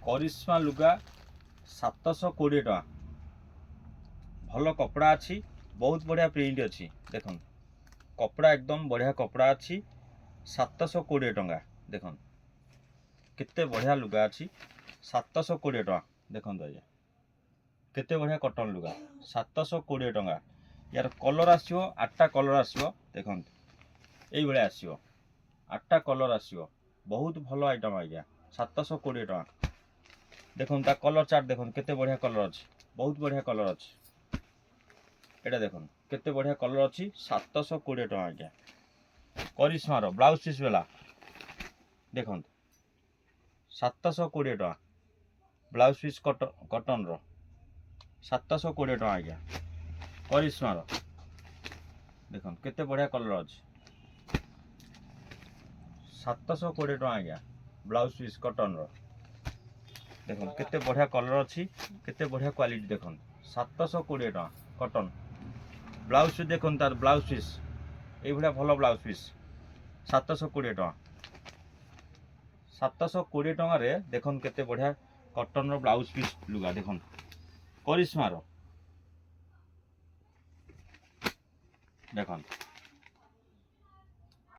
करिश्मा लुगा 720 टका भल कपड़ा अच्छी बहुत बढ़िया प्रिंट अच्छी देख कपड़ा एकदम बढ़िया कपड़ा अच्छी 720 टका देख केते बढ़िया लुगा अच्छी 720 टका देखो आज्ञा केते बढ़िया कटन लुगा 720 टका यार कलर आसो 8टा कलर आसो देखो ये आसो 8टा कलर आसो बहुत भल आइटम आज्ञा 720 टका देखो ता कलर चार्ट देखो केते बढ़िया कलर अच्छी बहुत बढ़िया कलर अच्छी एटा देखो केते बढ़िया कलर अच्छी 720 टका आज्ञा करिश्मा रो ब्लाउज पीस वाला देखो 720 टका ब्लाउज पीस कटन रो 720 टका आज्ञा करिश्मा रो देखो केते बढ़िया कलर अच्छी 720 टका आज्ञा ब्लाउज पीस कटन रो देखो केते बढ़िया कलर अच्छी केते बढ़िया क्वालिटी देखो 720 टका कटन ब्लाउज पीस देखो तार ब्लाउज पीस ये भल ब्लाउज पीस 720 टका 720 टका देखो केते बढ़िया कटन रो ब्लाउज पीस लुगा देखो करिश्मा रो देखो